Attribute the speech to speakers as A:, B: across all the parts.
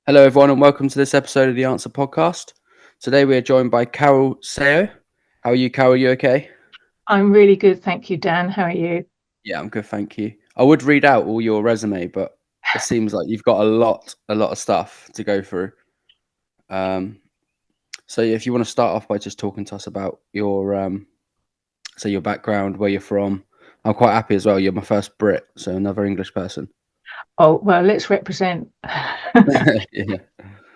A: Hello, everyone, and welcome to this episode of the Answer Podcast. Today we are joined by Carole Sawo. How are you, Carole? You okay?
B: I'm really good, thank you, Dan. How are you?
A: Yeah, I'm good, thank you. I would read out all your resume, but it seems like you've got a lot of stuff to go through. Um, so yeah, if you want to start off by just talking to us about your background, where you're from. I'm quite happy as well. You're my first Brit, so another English person.
B: Oh, well, let's represent.
A: Yeah.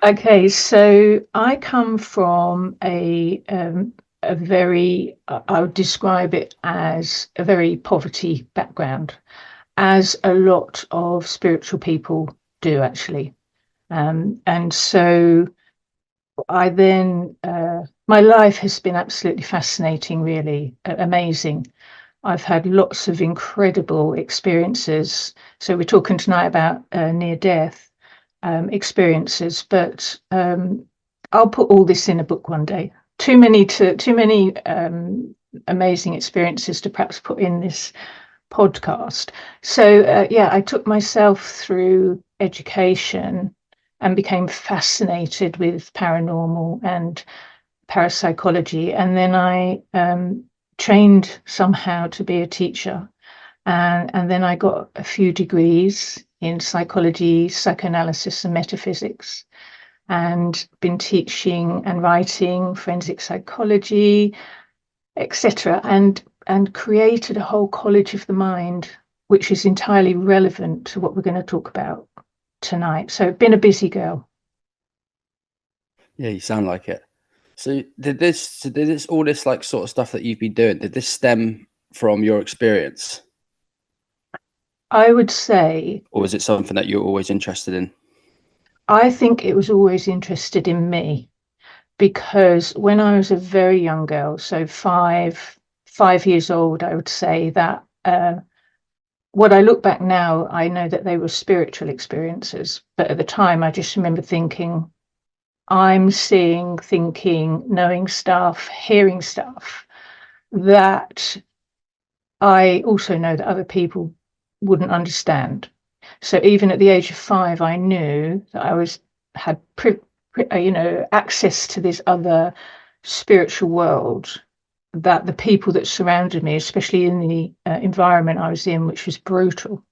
B: Okay, so I come from a very, I would describe it as a very poverty background, as a lot of spiritual people do actually. And so I then, my life has been absolutely fascinating, really amazing. I've had lots of incredible experiences. So we're talking tonight about near-death experiences, but I'll put all this in a book one day. Too many amazing experiences to perhaps put in this podcast. So yeah, I took myself through education and became fascinated with paranormal and parapsychology, and then I trained somehow to be a teacher, and then I got a few degrees in psychology, psychoanalysis, and metaphysics, and been teaching and writing forensic psychology, etc., and created a whole college of the mind, which is entirely relevant to what we're going to talk about tonight. So, been a busy girl.
A: Yeah, you sound like it. So did this all this like sort of stuff that you've been doing, did this stem from your experience?
B: I would say
A: Or was it something that you're always interested in?
B: I think it was always interested in me, because when I was a very young girl, so 5 years old, I would say that what I look back now, I know that they were spiritual experiences, but at the time, I just remember thinking, I'm seeing, thinking, knowing stuff, hearing stuff that I also know that other people wouldn't understand. So even at the age of 5, I knew that I had access to this other spiritual world, that the people that surrounded me, especially in the environment I was in, which was brutal,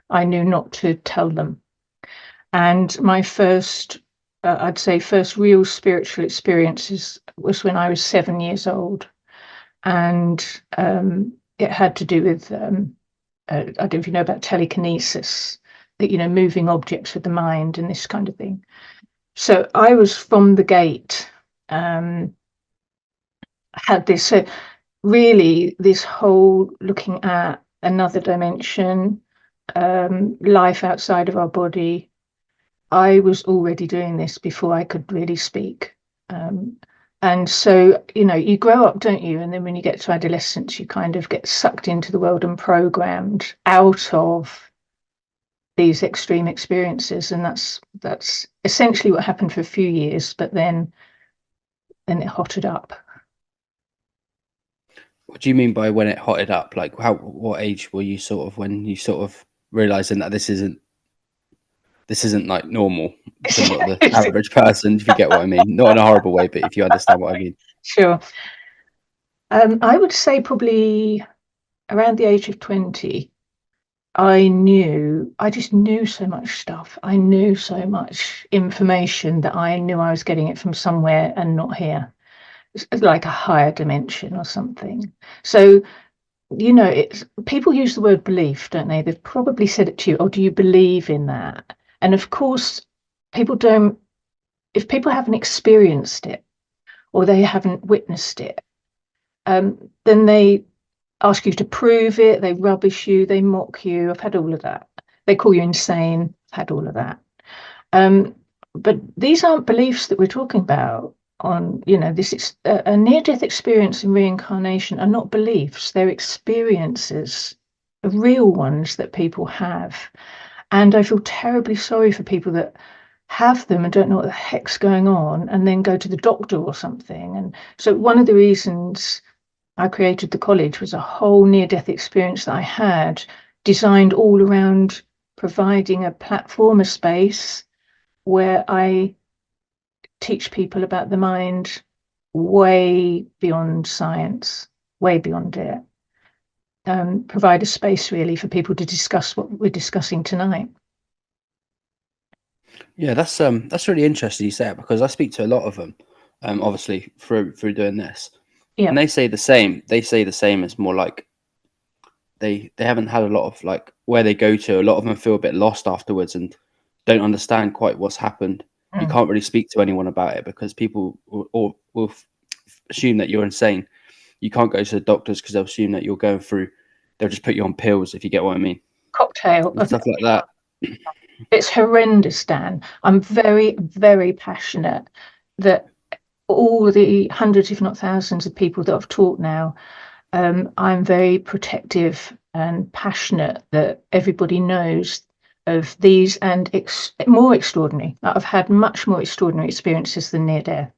B: I knew not to tell them. And my first, I'd say, first real spiritual experiences was when I was 7 years old, and it had to do with I don't know if you know about telekinesis, that moving objects with the mind and this kind of thing. So I was from the gate, had this. So really, this whole looking at another dimension, life outside of our body. I was already doing this before I could really speak. And so, you grow up, don't you? And then when you get to adolescence, you kind of get sucked into the world and programmed out of these extreme experiences. And that's essentially what happened for a few years, but then it hotted up.
A: What do you mean by when it hotted up? Like what age were you sort of when you sort of realizing that this isn't like normal to what the average person, if you get what I mean? Not in a horrible way, but if you understand what I mean.
B: Sure. I would say probably around the age of 20, I just knew so much stuff. I knew so much information that I knew I was getting it from somewhere and not here. It's like a higher dimension or something. So, it's people use the word belief, don't they? They've probably said it to you, or do you believe in that? And of course, people don't, if people haven't experienced it or they haven't witnessed it, then they ask you to prove it, they rubbish you, they mock you. I've had all of that. They call you insane. I've had all of that. Um, but these aren't beliefs that we're talking about. This is a near-death experience and reincarnation are not beliefs; they're experiences, real ones that people have. And I feel terribly sorry for people that have them and don't know what the heck's going on, and then go to the doctor or something. And so one of the reasons I created the college was a whole near-death experience that I had, designed all around providing a platform, a space where I teach people about the mind way beyond science, way beyond it. Provide a space really for people to discuss what we're discussing tonight.
A: Yeah, that's really interesting you say it, because I speak to a lot of them, obviously through doing this, and
B: Yeah.
A: they say the same. They say the same. It's more like they haven't had a lot of, like, where they go to. A lot of them feel a bit lost afterwards and don't understand quite what's happened. You
B: Mm.
A: can't really speak to anyone about it because people will assume that you're insane. You can't go to the doctors because they'll assume that you're going through. They'll just put you on pills, if you get what I mean,
B: Cocktail
A: and
B: of
A: stuff like that.
B: it's horrendous, Dan. I'm very, very passionate that all the hundreds, if not thousands, of people that I've taught now, I'm very protective and passionate that everybody knows of these and more extraordinary. I've had much more extraordinary experiences than near death.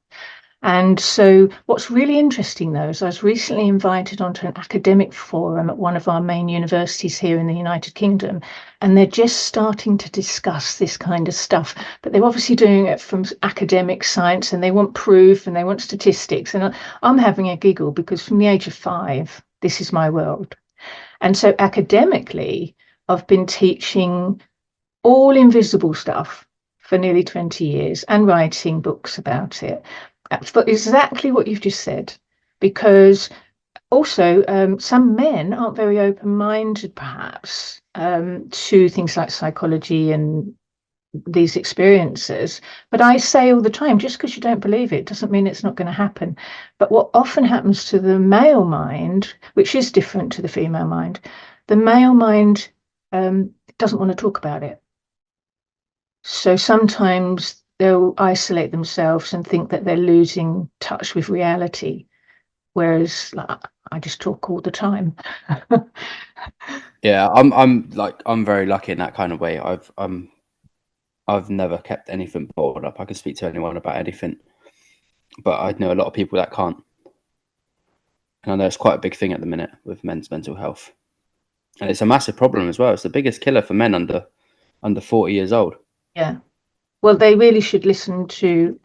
B: And so, what's really interesting though is I was recently invited onto an academic forum at one of our main universities here in the United Kingdom, and they're just starting to discuss this kind of stuff. But they're obviously doing it from academic science, and they want proof and they want statistics. And I'm having a giggle because from the age of 5, this is my world. And so, academically, I've been teaching all invisible stuff for nearly 20 years and writing books about it. For exactly what you've just said, because also some men aren't very open-minded, perhaps, to things like psychology and these experiences. But I say all the time, just because you don't believe it doesn't mean it's not going to happen. But what often happens to the male mind, which is different to the female mind, the male mind doesn't want to talk about it. So sometimes they'll isolate themselves and think that they're losing touch with reality, whereas like, I just talk all the time.
A: Yeah, I'm very lucky in that kind of way. I've never kept anything bottled up. I can speak to anyone about anything, but I know a lot of people that can't, and I know it's quite a big thing at the minute with men's mental health, and it's a massive problem as well. It's the biggest killer for men under 40 years old.
B: Yeah. Well, they really should listen to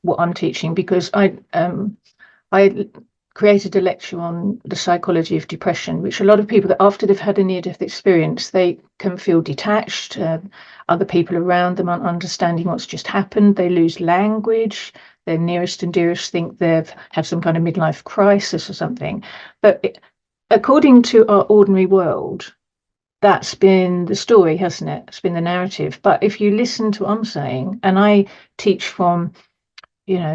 B: what I'm teaching because I created a lecture on the psychology of depression, which a lot of people that after they've had a near-death experience, they can feel detached. Other people around them aren't understanding what's just happened. They lose language. Their nearest and dearest think they've had some kind of midlife crisis or something. But according to our ordinary world, that's been the story, hasn't it? It's been the narrative. But if you listen to what I'm saying, and I teach from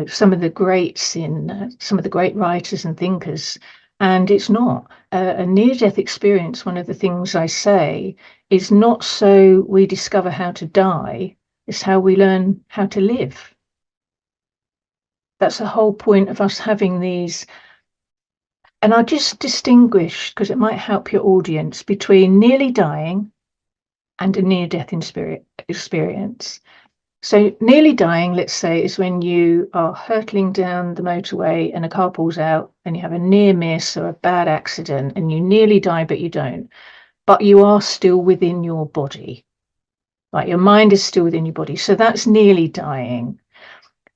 B: some of the greats in some of the great writers and thinkers, and it's not a near-death experience. One of the things I say is not so we discover how to die, it's how we learn how to live. That's the whole point of us having these. And I'll just distinguish, because it might help your audience, between nearly dying and a near-death experience. So nearly dying, let's say, is when you are hurtling down the motorway and a car pulls out and you have a near miss or a bad accident and you nearly die, but you don't. But you are still within your body. Like your mind is still within your body. So that's nearly dying.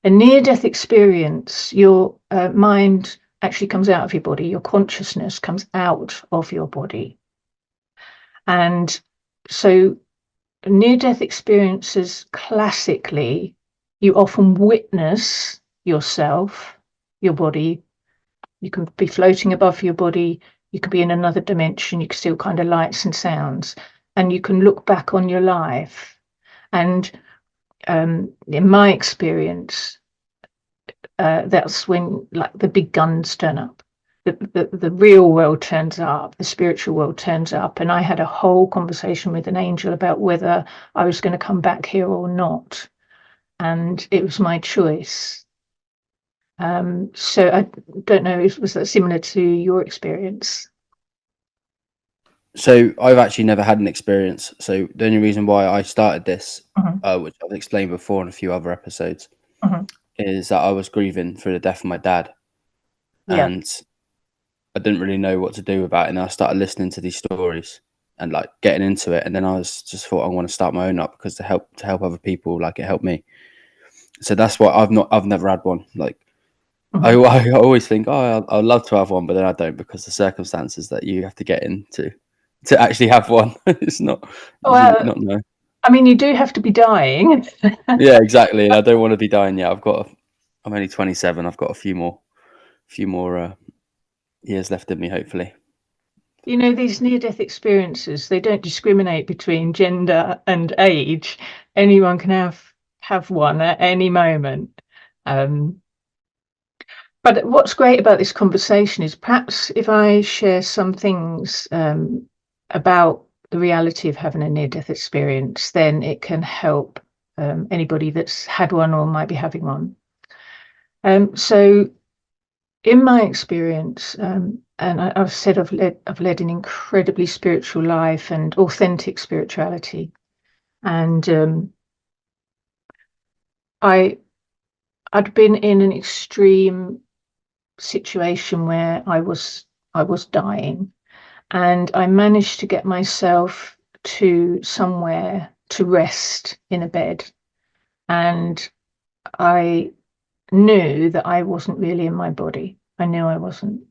B: A near-death experience, your mind actually comes out of your body. Your consciousness comes out of your body. And so near-death experiences, classically, you often witness yourself, your body. You can be floating above your body. You could be in another dimension. You can still kind of lights and sounds. And you can look back on your life. And in my experience, that's when like the big guns turn up. The real world turns up, the spiritual world turns up. And I had a whole conversation with an angel about whether I was going to come back here or not. And it was my choice. So I don't know, was that similar to your experience?
A: So I've actually never had an experience. So the only reason why I started this,
B: Mhm.
A: which I've explained before in a few other episodes,
B: Mhm.
A: is that I was grieving through the death of my dad,
B: Yeah.
A: and I didn't really know what to do about it. And I started listening to these stories, and like getting into it. And then I was just thought I want to start my own up, because to help other people, like it helped me. So that's what I've never had one. Like I always think, oh, I'd love to have one, but then I don't, because the circumstances that you have to get into to actually have one, it's not usually
B: Well,
A: not no.
B: I mean, you do have to be dying.
A: Yeah, exactly. And I don't want to be dying yet. I'm only 27. I've got a few more years left in me, hopefully.
B: You know, these near-death experiences, they don't discriminate between gender and age. Anyone can have one at any moment. Um, but what's great about this conversation is perhaps if I share some things about the reality of having a near-death experience, then it can help anybody that's had one or might be having one. So in my experience, and I've said I've led an incredibly spiritual life and authentic spirituality, and I'd been in an extreme situation where I was dying, and I managed to get myself to somewhere to rest in a bed, and I knew that I wasn't really in my body. I knew I wasn't.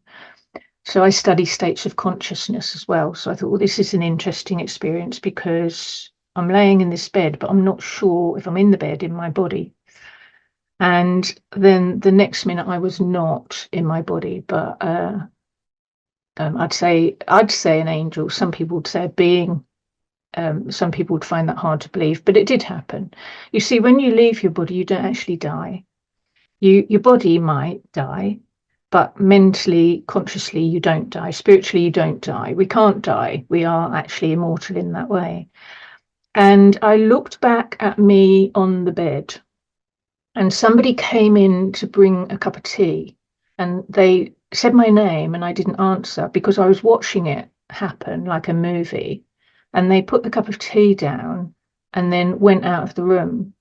B: So I study states of consciousness as well. So I thought, well, this is an interesting experience because I'm laying in this bed, but I'm not sure if I'm in the bed in my body. And then the next minute I was not in my body, but I'd say an angel. Some people would say a being. Some people would find that hard to believe, but it did happen. You see, when you leave your body, you don't actually die. Your body might die, but mentally, consciously, you don't die. Spiritually, you don't die. We can't die. We are actually immortal in that way. And I looked back at me on the bed, and somebody came in to bring a cup of tea, and they said my name, and I didn't answer because I was watching it happen like a movie. And they put the cup of tea down and then went out of the room.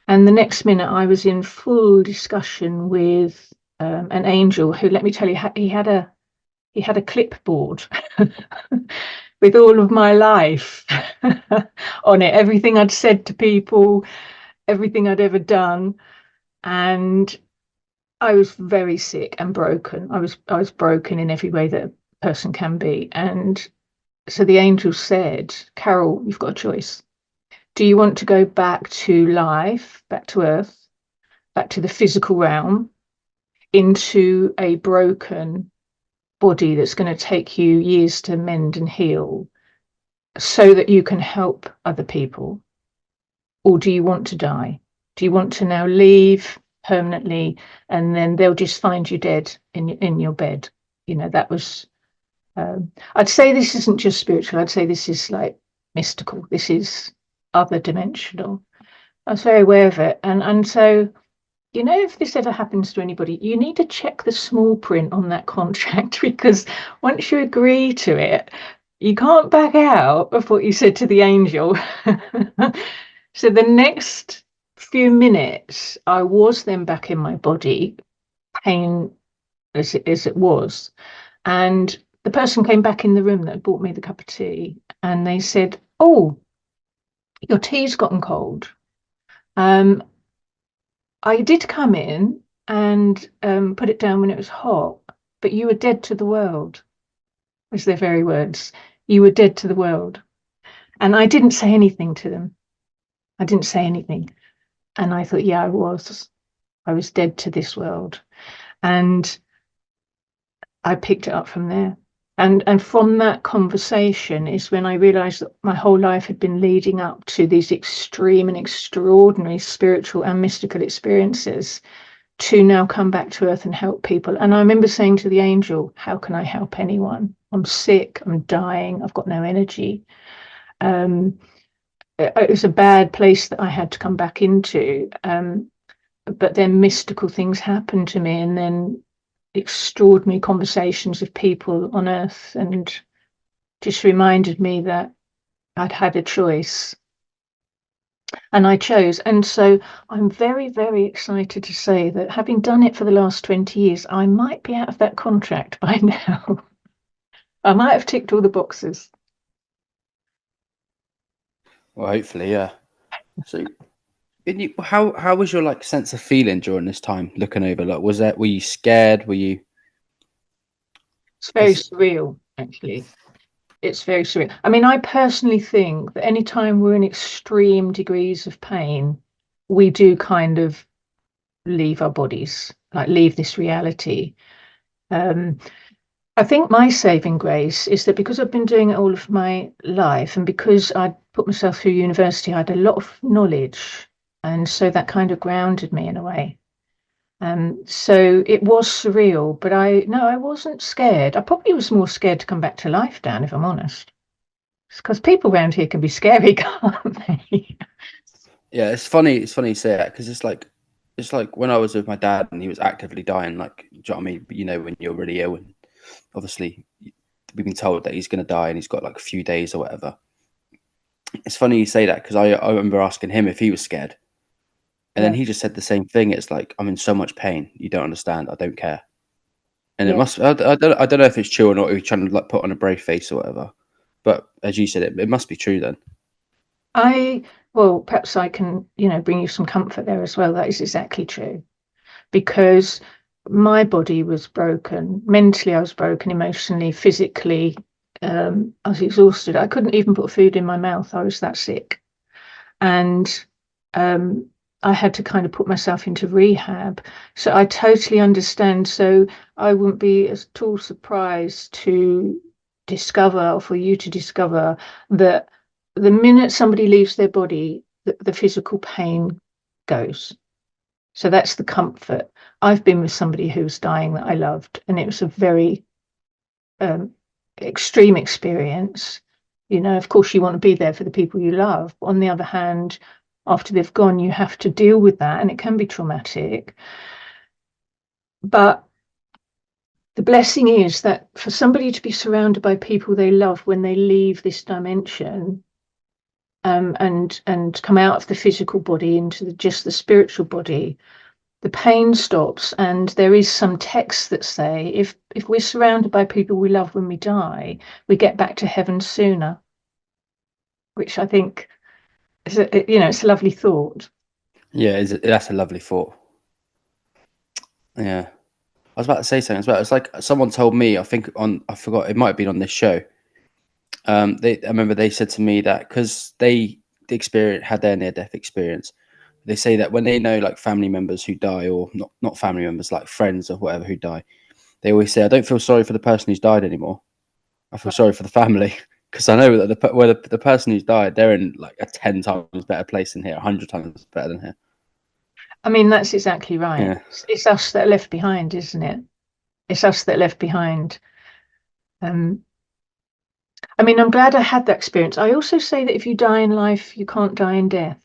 B: And the next minute, I was in full discussion with an angel who, let me tell you, he had a clipboard with all of my life on it, everything I'd said to people, everything I'd ever done, and I was very sick and broken. I was broken in every way that a person can be, and so the angel said, "Carole, you've got a choice. Do you want to go back to life, back to earth, back to the physical realm, into a broken body that's going to take you years to mend and heal so that you can help other people? Or do you want to die? Do you want to now leave permanently and then they'll just find you dead in your bed?" You know, that was, I'd say this isn't just spiritual, I'd say this is like mystical. This is other dimensional. I was very aware of it. And so, you know, if this ever happens to anybody, you need to check the small print on that contract because once you agree to it, you can't back out of what you said to the angel. So the next few minutes, I was then back in my body, pain as it was. And the person came back in the room that brought me the cup of tea and they said, "Oh, your tea's gotten cold. Um, I did come in and put it down when it was hot, but you were dead to the world," was their very words. "You were dead to the world." And I didn't say anything to them. I didn't say anything. And I thought, yeah, I was. I was dead to this world. And I picked it up from there. And from that conversation is when I realized that my whole life had been leading up to these extreme and extraordinary spiritual and mystical experiences to now come back to earth and help people. And I remember saying to the angel, "How can I help anyone? I'm sick, I'm dying, I've got no energy." It was a bad place that I had to come back into. But then mystical things happened to me, and then extraordinary conversations with people on earth, and just reminded me that I'd had a choice and I chose. And so I'm very, very excited to say that having done it for the last 20 years, I might be out of that contract by now. I might have ticked all the boxes.
A: Well, hopefully, yeah. So, how was your like sense of feeling during this time looking over? Like, were you scared? Were you?
B: It's very
A: Because
B: surreal, actually. It's very surreal. I mean, I personally think that anytime we're in extreme degrees of pain, we do kind of leave our bodies, like leave this reality. Um, I think my saving grace is that because I've been doing it all of my life and because I put myself through university, I had a lot of knowledge. And so that kind of grounded me in a way. So it was surreal, but I wasn't scared. I probably was more scared to come back to life, Dan, if I'm honest. Because people around here can be scary, can't they?
A: yeah, it's funny. It's funny you say that because it's like when I was with my dad and he was actively dying. Like, do you know what I mean? You know, when you're really ill, and obviously we've been told that he's going to die and he's got like a few days or whatever. It's funny you say that because I remember asking him if he was scared, and then
B: Yeah,
A: he just said the same thing. It's like, I'm in so much pain. You don't understand. I don't care. And it
B: yeah.
A: must. I don't know if it's true or not. He was trying to like put on a brave face or whatever. But as you said, it must be true then.
B: I, well, perhaps I can, bring you some comfort there as well. That is exactly true. Because my body was broken. Mentally, I was broken, emotionally, physically. I was exhausted. I couldn't even put food in my mouth. I was that sick. And um, I had to kind of put myself into rehab. So I totally understand. So I wouldn't be at all surprised to discover, or for you to discover, that the minute somebody leaves their body, the physical pain goes. So that's the comfort. I've been with somebody who was dying that I loved, and it was a very um, extreme experience. Of course, you want to be there for the people you love. But on the other hand, after they've gone, you have to deal with that, and it can be traumatic. But the blessing is that for somebody to be surrounded by people they love when they leave this dimension, and come out of the physical body into just the spiritual body, the pain stops. And there is some texts that say if we're surrounded by people we love when we die, we get back to heaven sooner, which I think is it's a lovely thought.
A: Yeah, that's a lovely thought. Yeah, I was about to say something as well. It's like someone told me. I forgot. It might have been on this show. I remember they said to me that because they had their near death experience. They say that when they know like family members who die, or not family members, like friends or whatever who die, they always say, "I don't feel sorry for the person who's died anymore. I feel sorry for the family." Because I know that the person who's died, they're in like a 10 times better place than here, 100 times better than here.
B: I mean, that's exactly right.
A: Yeah,
B: It's us that are left behind, isn't it? It's us that are left behind. um I mean, I'm glad I had that experience. I also say that if you die in life, you can't die in death.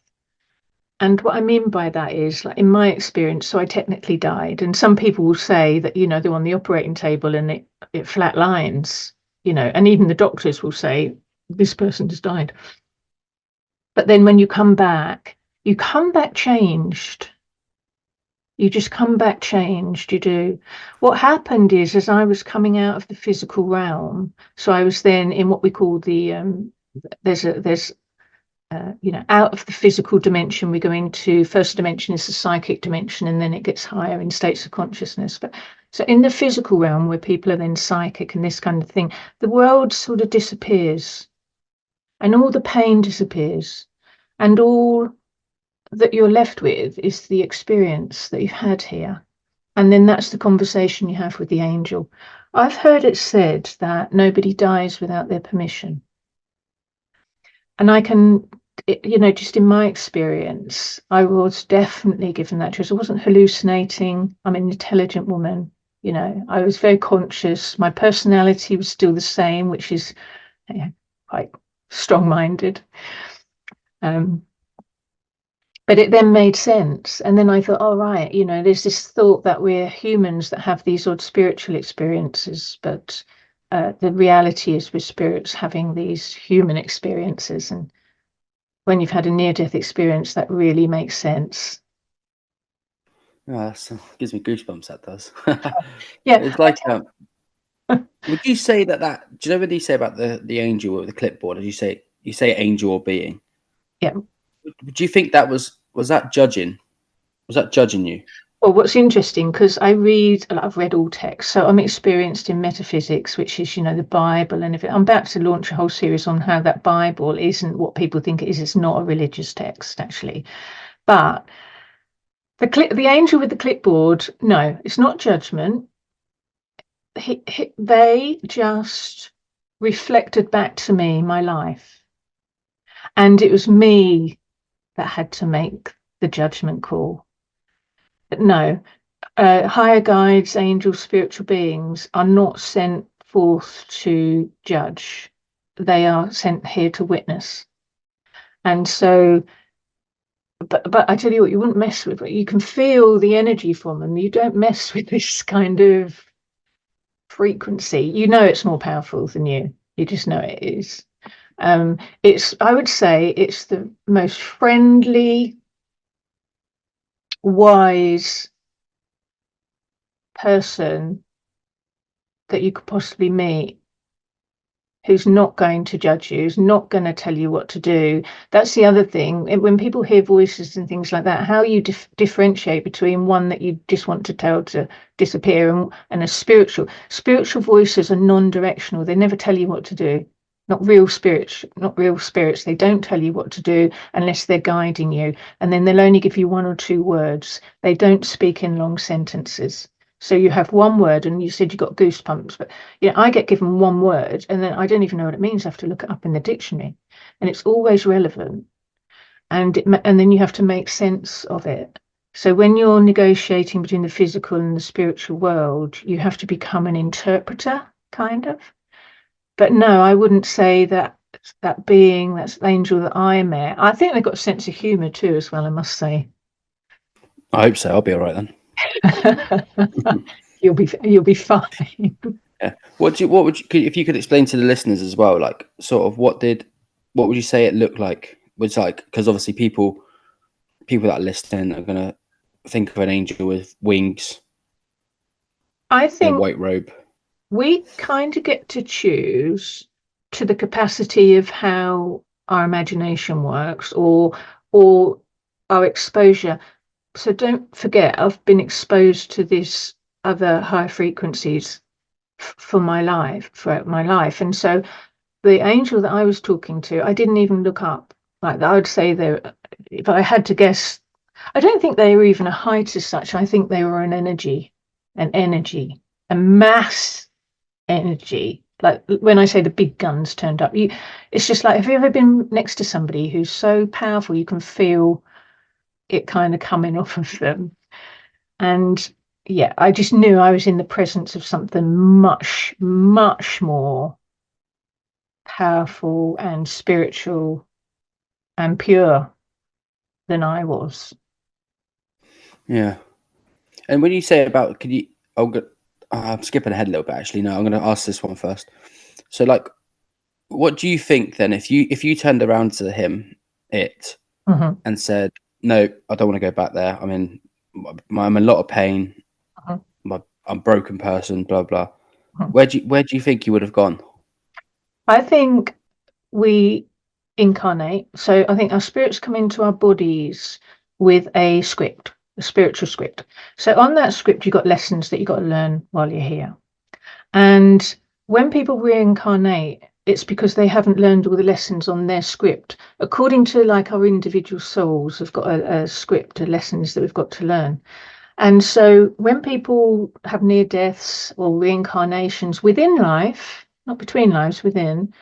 B: And what I mean by that is, like in my experience, so I technically died. And some people will say that, they're on the operating table and it flat lines, and even the doctors will say, this person has died. But then when you come back changed. You just come back changed, you do. What happened is, as I was coming out of the physical realm, so I was then in what we call there's out of the physical dimension, we go into first dimension is the psychic dimension, and then it gets higher in states of consciousness. But so in the physical realm, where people are then psychic and this kind of thing, the world sort of disappears, and all the pain disappears, and all that you're left with is the experience that you've had here. And then that's the conversation you have with the angel. I've heard it said that nobody dies without their permission. And I can, just in my experience, I was definitely given that choice. I wasn't hallucinating. I'm an intelligent woman. I was very conscious. My personality was still the same, which is quite strong minded. Um, but it then made sense. And then I thought, oh, right, there's this thought that we're humans that have these odd spiritual experiences, but the reality is we're spirits having these human experiences. And when you've had a near-death experience, that really makes sense.
A: oh, that gives me goosebumps. That does.
B: Yeah,
A: It's like, would you say that? Do you know what you say about the angel with the clipboard? As you say angel or being?
B: Yeah.
A: Do you think that was that judging? Was that judging you?
B: Well, what's interesting, because I've read all texts, so I'm experienced in metaphysics, which is, the Bible and everything. I'm about to launch a whole series on how that Bible isn't what people think it is. It's not a religious text, actually. But the angel with the clipboard, no, it's not judgment. They just reflected back to me my life, and it was me that had to make the judgment call. But no, higher guides, angels, spiritual beings are not sent forth to judge. They are sent here to witness. And so, but I tell you what, you wouldn't mess with it. You can feel the energy from them. You don't mess with this kind of frequency. You know it's more powerful than you. You just know it is. I would say it's the most friendly, wise person that you could possibly meet, who's not going to judge you, who's not going to tell you what to do. That's the other thing. When people hear voices and things like that, how you differentiate between one that you just want to tell to disappear and a spiritual voices are non-directional. They never tell you what to do. Not real spirits. They don't tell you what to do unless they're guiding you. And then they'll only give you one or two words. They don't speak in long sentences. So you have one word, and you said you got goosebumps, but I get given one word and then I don't even know what it means. I have to look it up in the dictionary, and it's always relevant. And then you have to make sense of it. So when you're negotiating between the physical and the spiritual world, you have to become an interpreter, kind of. But no, I wouldn't say that being, that's the angel that I met. I think they've got a sense of humour too, as well, I must say.
A: I hope so. I'll be all right then.
B: You'll be fine.
A: Yeah. What would you, if you could explain to the listeners as well, like sort of what would you say it looked like? Was like, because obviously people that are listening are gonna think of an angel with wings
B: I
A: in a
B: think
A: white robe.
B: we kind of get to choose to the capacity of how our imagination works, or our exposure. So don't forget, I've been exposed to this other high frequencies throughout my life. And so the angel that I was talking to, I didn't even look up. Like, I would say if I had to guess, I don't think they were even a height as such. I think they were an energy, a mass energy. Like when I say the big guns turned up, it's just like, have you ever been next to somebody who's so powerful you can feel it kind of coming off of them? And yeah, I just knew I was in the presence of something much, much more powerful and spiritual and pure than I was.
A: Yeah. And when you say about, could you? I'm skipping ahead a little bit. Actually, no. I'm going to ask this one first. So, like, what do you think then? If you turned around to him,
B: Mhm,
A: and said, "No, I don't want to go back there. I'm in a lot of pain.
B: mhm,
A: I'm a broken person. Blah blah."
B: mhm.
A: Where do you think you would have gone?
B: I think we incarnate. So I think our spirits come into our bodies with a script, a spiritual script. So on that script, you've got lessons that you've got to learn while you're here. And when people reincarnate, it's because they haven't learned all the lessons on their script. According to like our individual souls, have got a script of lessons that we've got to learn. And so when people have near deaths or reincarnations within life, not between lives, within,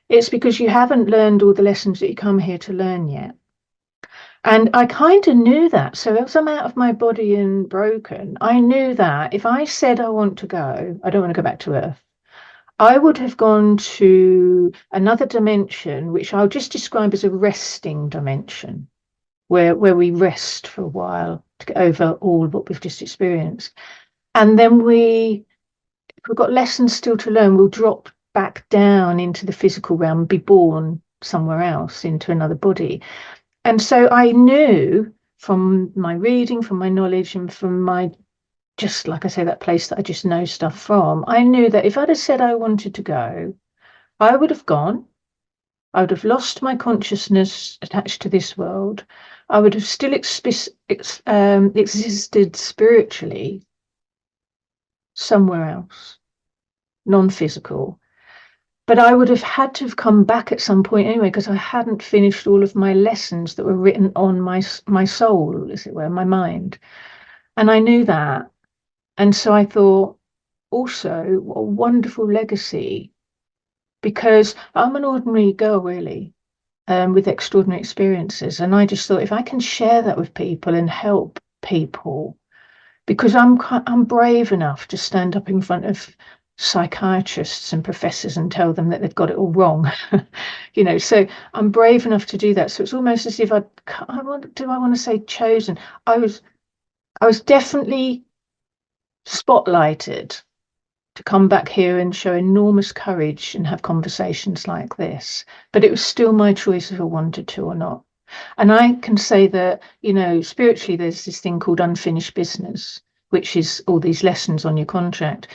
B: it's because you haven't learned all the lessons that you come here to learn yet. And I kind of knew that. So as I'm out of my body and broken, I knew that if I said I want to go, I don't want to go back to Earth, I would have gone to another dimension, which I'll just describe as a resting dimension, where we rest for a while to get over all what we've just experienced. And then if we've got lessons still to learn, we'll drop back down into the physical realm, be born somewhere else into another body. And so I knew from my reading, from my knowledge, and from my, just like I say, that place that I just know stuff from, I knew that if I'd have said I wanted to go, I would have gone. I would have lost my consciousness attached to this world. I would have still existed spiritually somewhere else, non-physical. But I would have had to have come back at some point anyway, because I hadn't finished all of my lessons that were written on my soul, as it were, my mind. And I knew that. And so I thought, also, what a wonderful legacy, because I'm an ordinary girl, really, with extraordinary experiences. And I just thought, if I can share that with people and help people, because I'm brave enough to stand up in front of psychiatrists and professors and tell them that they've got it all wrong. So I'm brave enough to do that. So it's almost as if do I want to say chosen? I was definitely spotlighted to come back here and show enormous courage and have conversations like this, but it was still my choice if I wanted to or not. And I can say that, spiritually, there's this thing called unfinished business, which is all these lessons on your contract.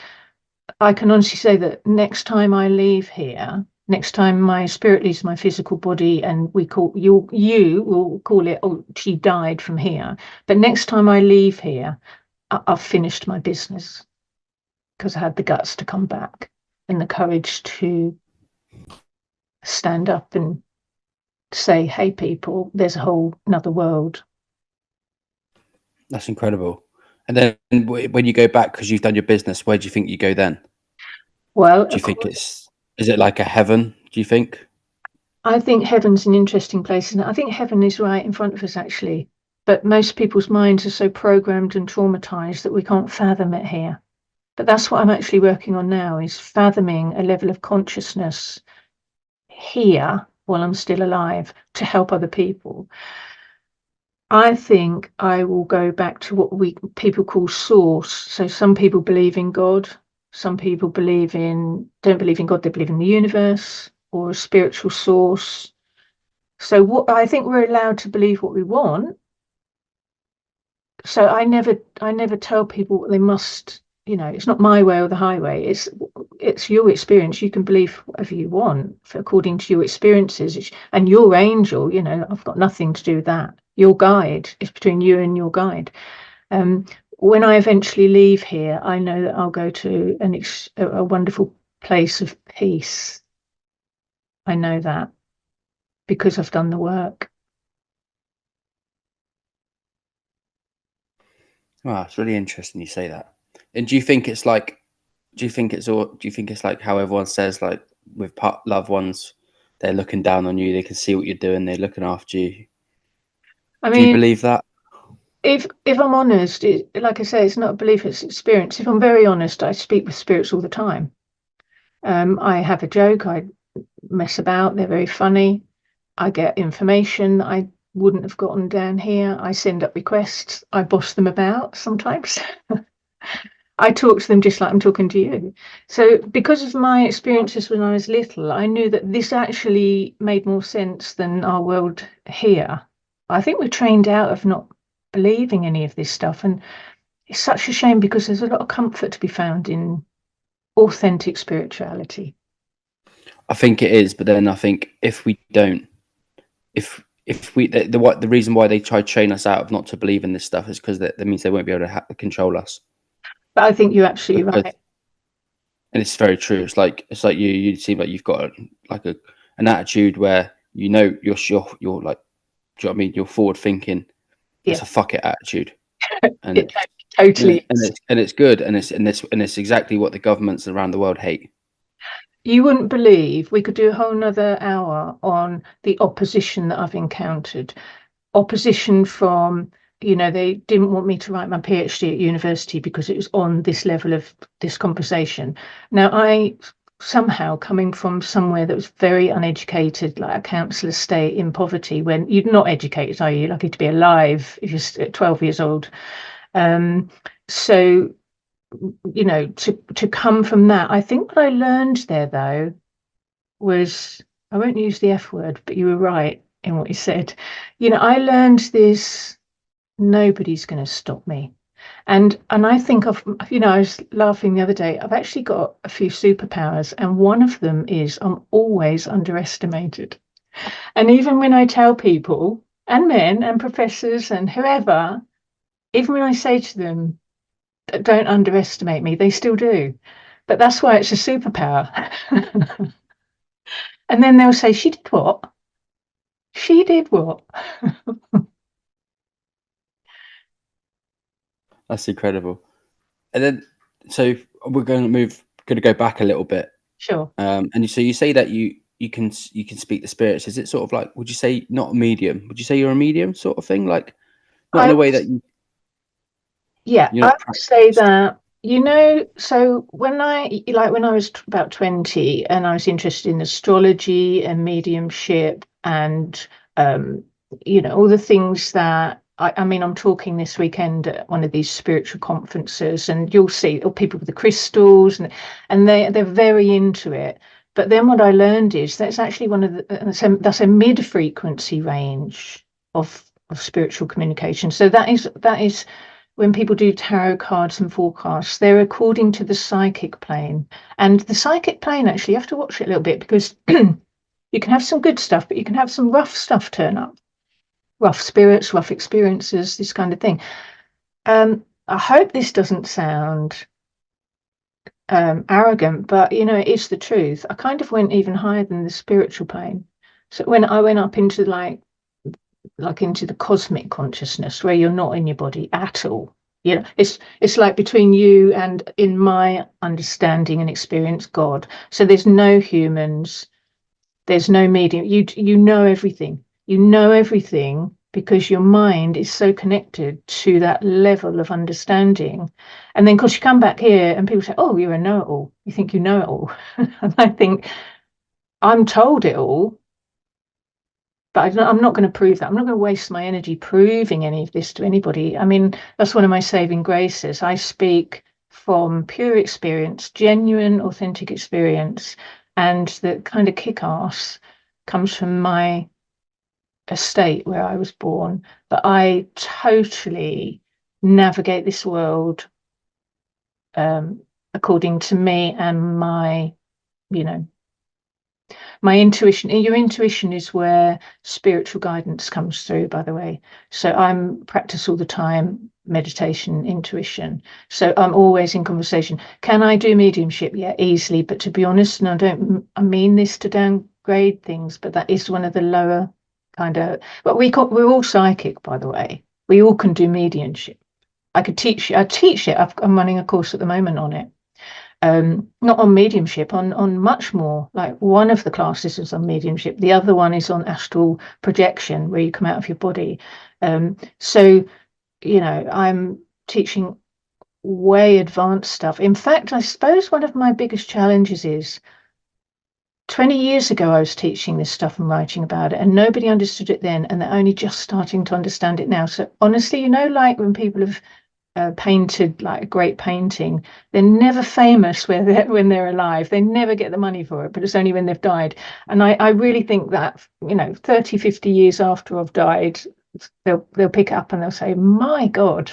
B: I can honestly say that next time I leave here, next time my spirit leaves my physical body, and you will call it, oh, she died from here. But next time I leave here, I've finished my business, because I had the guts to come back and the courage to stand up and say, hey, people, there's a whole another world.
A: That's incredible. And then when you go back, because you've done your business, where do you think you go then?
B: Well,
A: Do you think is it like a heaven, do you think?
B: I think heaven's an interesting place, and I think heaven is right in front of us, actually. But most people's minds are so programmed and traumatized that we can't fathom it here. But that's what I'm actually working on now, is fathoming a level of consciousness here while I'm still alive to help other people. I think I will go back to what people call source. So some people believe in God, some people don't believe in God, they believe in the universe or a spiritual source. So I think we're allowed to believe what we want. So I never tell people what they must, it's not my way or the highway. It's your experience. You can believe whatever you want according to your experiences. And your angel, I've got nothing to do with that. Your guide is between you and your guide. When I eventually leave here, I know that I'll go to a wonderful place of peace. I know that because I've done the work.
A: Wow, it's really interesting you say that. And do you think it's like how everyone says, like, with loved ones, they're looking down on you, they can see what you're doing, they're looking after you?
B: I
A: Do you
B: mean,
A: believe that?
B: if I'm honest, like I say, it's not a belief, it's experience. If I'm very honest, I speak with spirits all the time. I have a joke, I mess about, they're very funny. I get information that I wouldn't have gotten down here. I send up requests, I boss them about sometimes. I talk to them just like I'm talking to you. So because of my experiences when I was little, I knew that this actually made more sense than our world here. I think we're trained out of not believing any of this stuff. And it's such a shame, because there's a lot of comfort to be found in authentic spirituality.
A: I think it is, but then I think if we don't, if we the reason why they try to train us out of not to believe in this stuff is because that means they won't be able to control us.
B: But I think you're absolutely right.
A: And it's very true. It's like you seem like you've got an attitude where you're like, do you know what I mean? You're forward thinking. It's
B: Yeah,
A: a fuck it attitude, and
B: it totally is.
A: it's good, and it's exactly what the governments around the world hate.
B: You wouldn't believe, we could do a whole nother hour on the opposition that I've encountered. Opposition from, they didn't want me to write my PhD at university because it was on this level of this conversation. Now, I somehow, coming from somewhere that was very uneducated, like a council estate in poverty, when you're not educated, are you? Lucky to be alive if you're 12 years old. So to come from that, I think what I learned there, though, was, I won't use the F word, but you were right in what you said. I learned this: nobody's going to stop me. And I think I was laughing the other day, I've actually got a few superpowers, and one of them is I'm always underestimated. And even when I tell people, and men and professors and whoever, even when I say to them, don't underestimate me, they still do. But that's why it's a superpower. And then they'll say, she did what? She did what?
A: That's incredible. And then, so we're going to go back a little bit.
B: Sure.
A: And so you say that you can speak to spirits. Is it sort of like, would you say not a medium? Would you say you're a medium sort of thing? Like, not in
B: I
A: a way that you're
B: I
A: not
B: would say
A: practiced.
B: that, so when when I was about 20 and I was interested in astrology and mediumship and, um, all the things that, I mean, I'm talking this weekend at one of these spiritual conferences and you'll see all people with the crystals and they're very into it. But then what I learned is that's actually one of that's a mid-frequency range of spiritual communication. So that is when people do tarot cards and forecasts, they're according to the psychic plane. And the psychic plane, actually, you have to watch it a little bit because you can have some good stuff, but you can have some rough stuff turn up, rough spirits, rough experiences, this kind of thing. I hope this doesn't sound arrogant, but it's the truth. I kind of went even higher than the spiritual plane. So when I went up into like into the cosmic consciousness where you're not in your body at all. It's like between you and, in my understanding and experience, God. So there's no humans, there's no medium. You know everything. You know everything because your mind is so connected to that level of understanding. And then, of course, you come back here and people say, "Oh, you're a know-it-all. You think you know it all." And I think I'm told it all, but I'm not going to prove that. I'm not going to waste my energy proving any of this to anybody. I mean, that's one of my saving graces. I speak from pure experience, genuine, authentic experience. And the kind of kick ass comes from my estate where I was born. But I totally navigate this world according to me and you know, my intuition. Your intuition is where spiritual guidance comes through, by the way. So I'm practice all the time, meditation, intuition. So I'm always in conversation. Can I do mediumship? Yeah, easily. But to be honest, and I mean this to downgrade things, but that is one of the lower kind of, but we're all psychic, by the way. We all can do mediumship. I teach it. I'm running a course at the moment on it. Not on mediumship, on much more. Like one of the classes is on mediumship, the other one is on astral projection, where you come out of your body. So I'm teaching way advanced stuff. In fact, I suppose one of my biggest challenges is 20 years ago I was teaching this stuff and writing about it, and nobody understood it then, and they're only just starting to understand it now. So honestly, like when people have painted like a great painting, they're never famous when they're alive. They never get the money for it, but it's only when they've died. And I really think that 30, 50 years after I've died, they'll pick it up and they'll say, my God,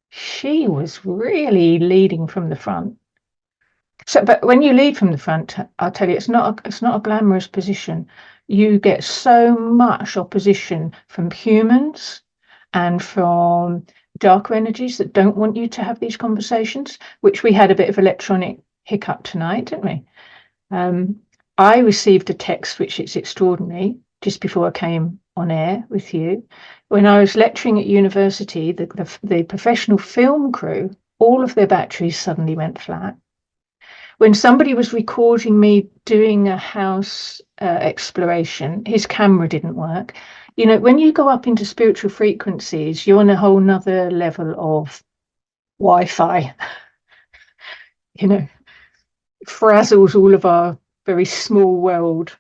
B: she was really leading from the front. So, but when you lead from the front, I'll tell you, it's not a glamorous position. You get so much opposition from humans and from darker energies that don't want you to have these conversations, which we had a bit of electronic hiccup tonight, didn't we? I received a text, which is extraordinary, just before I came on air with you. When I was lecturing at university, the professional film crew, all of their batteries suddenly went flat. When somebody was recording me doing a house exploration, his camera didn't work. When you go up into spiritual frequencies, you're on a whole nother level of Wi-Fi, frazzles all of our very small world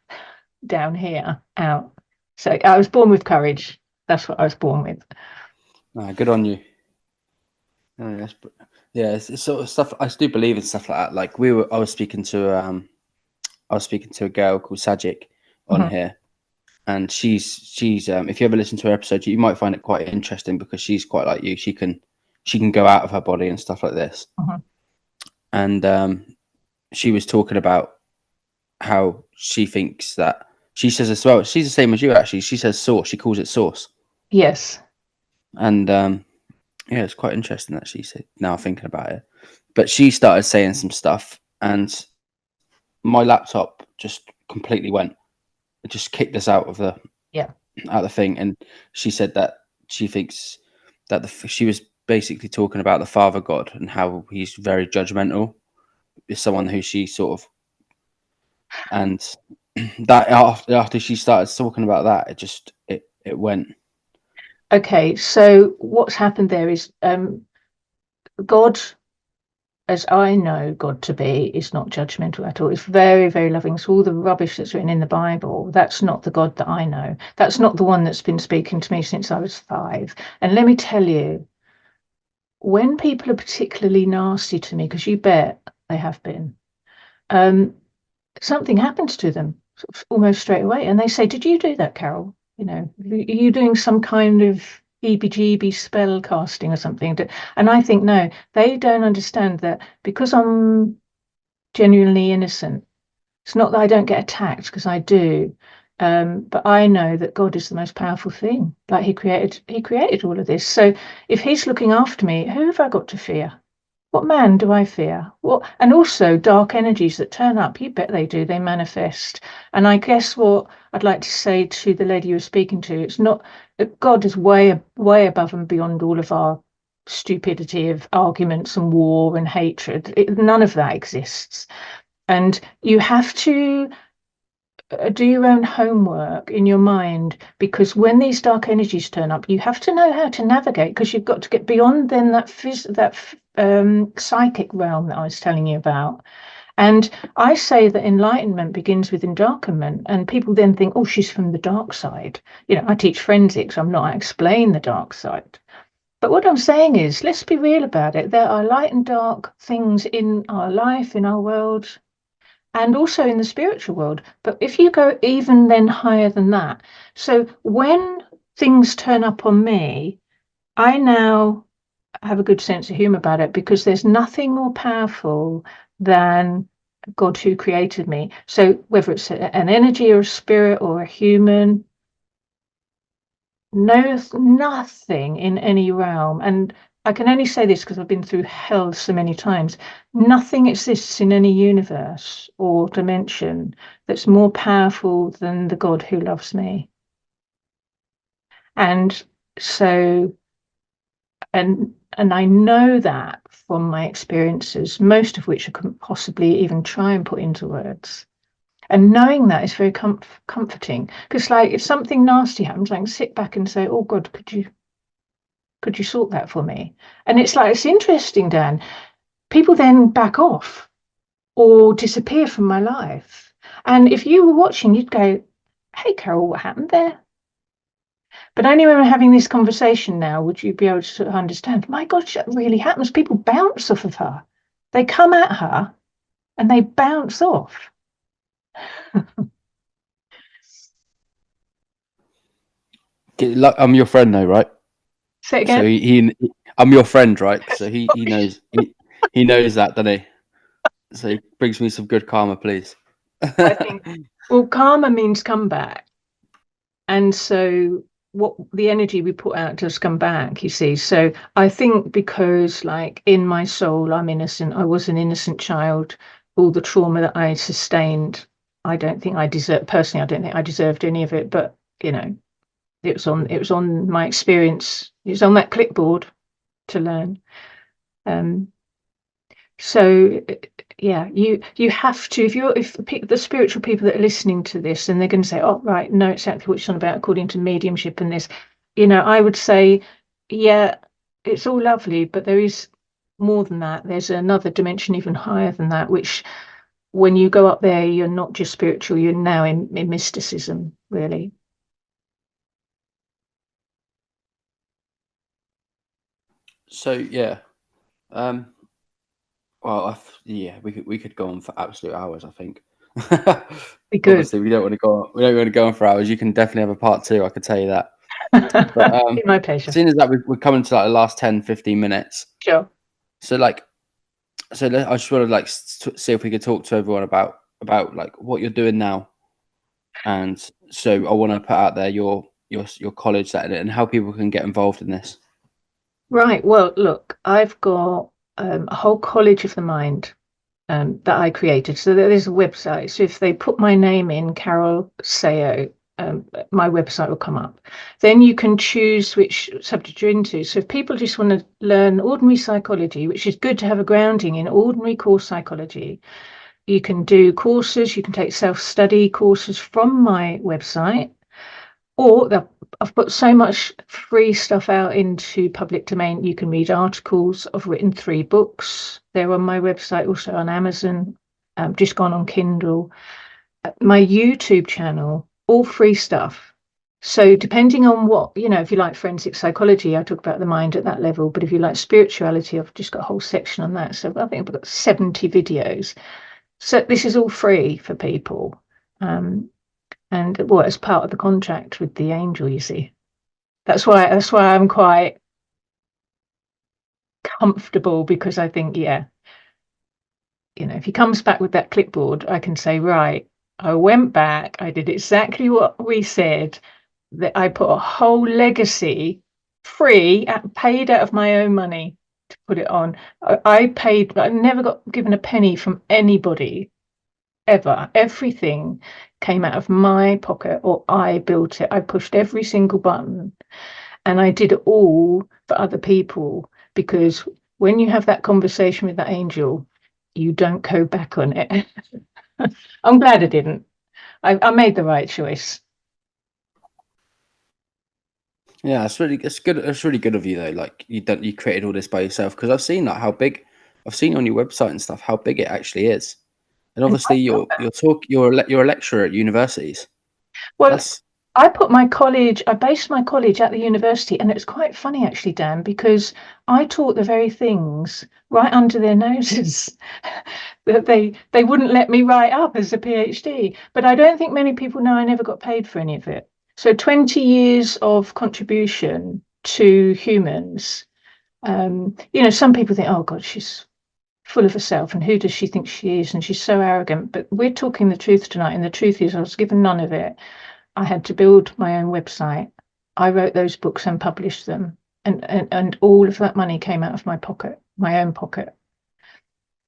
B: down here out. So I was born with courage. That's what I was born with.
A: Good on you. Yeah, it's sort of stuff. I do believe in stuff like that. Like I was speaking to a girl called Sajik on
B: Mhm,
A: here, and she's if you ever listen to her episode, you might find it quite interesting because she's quite like you. She can go out of her body and stuff like this.
B: mhm.
A: And she was talking about how she thinks that she says as well. She's the same as you actually. She says source. She calls it source.
B: Yes.
A: And yeah, it's quite interesting actually. Now thinking about it, but she started saying some stuff, and my laptop just completely went. It just kicked us out of the
B: Yeah.
A: thing, and she said that she thinks that she was basically talking about the Father God and how he's very judgmental. Is someone who she sort of, and that after she started talking about that, it went.
B: Okay, so what's happened there is God, as I know God to be, is not judgmental at all. It's very, very loving. So all the rubbish that's written in the Bible, that's not the God that I know. That's not the one that's been speaking to me since I was 5. And let me tell you, when people are particularly nasty to me, because you bet they have been, something happens to them almost straight away. And they say, "Did you do that, Carole? Are you doing some kind of EBGB spell casting or something?" And I think, no, they don't understand that because I'm genuinely innocent. It's not that I don't get attacked, because I do. But I know that God is the most powerful thing. Like he created all of this. So if he's looking after me, who have I got to fear? What man do I fear? What? And also dark energies that turn up, you bet they do, they manifest. And I guess what I'd like to say to the lady you were speaking to, it's not God is way above and beyond all of our stupidity of arguments and war and hatred. None of that exists. And you have to do your own homework in your mind, because when these dark energies turn up, you have to know how to navigate, because you've got to get beyond then that psychic realm that I was telling you about. And I say that enlightenment begins with endarkenment, and people then think, oh, she's from the dark side. I teach forensics. I'm not. I explain the dark side. But what I'm saying is, let's be real about it. There are light and dark things in our life, in our world, and also in the spiritual world. But if you go even then higher than that, so when things turn up on me, I now have a good sense of humor about it, because there's nothing more powerful than God who created me. So whether it's an energy or a spirit or a human, nothing in any realm, and I can only say this because I've been through hell so many times, nothing exists in any universe or dimension that's more powerful than the God who loves me. And so, and I know that from my experiences, most of which I couldn't possibly even try and put into words. And knowing that is very comforting, because like if something nasty happens, I can sit back and say, "Oh God, could you sort that for me?" And it's interesting, Dan. People then back off or disappear from my life. And if you were watching, you'd go, "Hey, Carole, what happened there?" But only when we're having this conversation now would you be able to sort of understand, my gosh, that really happens. People bounce off of her. They come at her and they bounce off.
A: I'm your friend though, right?
B: Say it
A: So
B: again.
A: I'm your friend, right? So he knows he knows that, doesn't he? So he brings me some good karma, please.
B: I think, well, karma means comeback. And so what the energy we put out does come back, you see. So I think because like in my soul, I'm innocent. I was an innocent child. All the trauma that I sustained, I don't think I deserve personally, I don't think I deserved any of it. But it was on my experience. It was on that clipboard to learn. Um, so yeah, you have to, if the spiritual people that are listening to this, and they're going to say, "Oh, right, know exactly what you're on about according to mediumship and this," I would say, yeah, it's all lovely, but there is more than that. There's another dimension even higher than that, which when you go up there, you're not just spiritual, you're now in mysticism, really.
A: So yeah, um, well, yeah, we could go on for absolute hours, I think.
B: Be good.
A: Obviously, we don't want to go. We don't want to go on for hours. You can definitely have a part 2. I could tell you that. But
B: Be my pleasure.
A: seeing as that we're coming to like the last 10, 15 minutes,
B: Sure.
A: so like, I just want to like see if we could talk to everyone about like what you're doing now. And so I want to put out there your college that and how people can get involved in this.
B: Right. Well, look, I've got a whole college of the mind that I created. So there's a website. So if they put my name in, Carole Sawo, my website will come up. Then you can choose which subject you're into. So if people just want to learn ordinary psychology, which is good to have a grounding in ordinary core psychology, you can do courses, you can take self-study courses from my website, or I've put so much free stuff out into public domain. You can read articles. I've written 3 books. They're on my website, also on Amazon, just gone on Kindle. My YouTube channel, all free stuff. So depending on what, if you like forensic psychology, I talk about the mind at that level. But if you like spirituality, I've just got a whole section on that. So I think I've got 70 videos. So this is all free for people. And well, as part of the contract with the angel, you see. That's why I'm quite comfortable, because I think, if he comes back with that clipboard, I can say, right, I went back, I did exactly what we said, that I put a whole legacy free, paid out of my own money to put it on. I never got given a penny from anybody ever. Everything came out of my pocket, or I built it. I pushed every single button, and I did it all for other people, because when you have that conversation with that angel, you don't go back on it. I'm glad I didn't. I made the right choice.
A: Yeah, it's good. It's really good of you though. Like you created all this by yourself, because I've seen like how big. I've seen on your website and stuff how big it actually is. And obviously you're a lecturer at universities.
B: Well,
A: That's
B: I based my college at the university, and it's quite funny actually, Dan, because I taught the very things right under their noses that they wouldn't let me write up as a PhD. But I don't think many people know I never got paid for any of it. So 20 years of contribution to humans. Some people think, oh God, she's full of herself, and who does she think she is? And she's so arrogant. But we're talking the truth tonight, and the truth is I was given none of it. I had to build my own website. I wrote those books and published them. And all of that money came out of my pocket, my own pocket.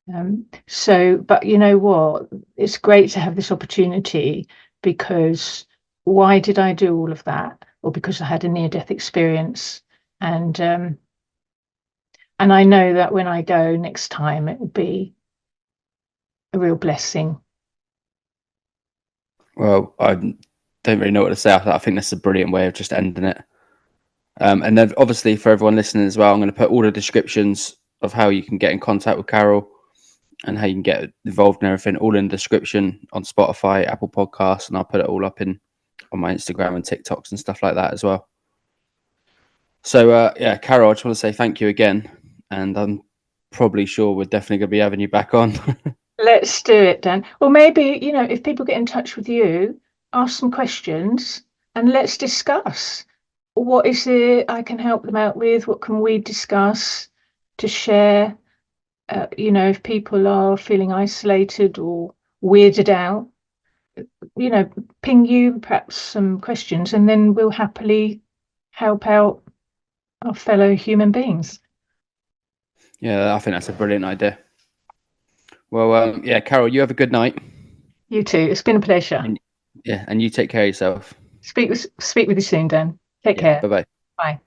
B: But you know what? It's great to have this opportunity, because why did I do all of that? Well, because I had a near-death experience. And I know that when I go next time, it will be a real blessing.
A: well, I don't really know what to say after that. I think that's a brilliant way of just ending it. And then obviously for everyone listening as well, I'm going to put all the descriptions of how you can get in contact with Carole and how you can get involved in everything, all in the description on Spotify, Apple Podcasts, and I'll put it all up on my Instagram and TikToks and stuff like that as well. So yeah, Carole, I just want to say thank you again, and I'm probably sure we're definitely going to be having you back on.
B: Let's do it, Dan. Well, maybe, if people get in touch with you, ask some questions and let's discuss. What is it I can help them out with? What can we discuss to share? If people are feeling isolated or weirded out, ping you perhaps some questions, and then we'll happily help out our fellow human beings.
A: Yeah, I think that's a brilliant idea. Well, yeah, Carole, you have a good night.
B: You too. It's been a pleasure.
A: And, yeah, and you take care of yourself.
B: Speak with you soon, Dan. Take
A: Yeah,
B: care.
A: bye bye.
B: Bye.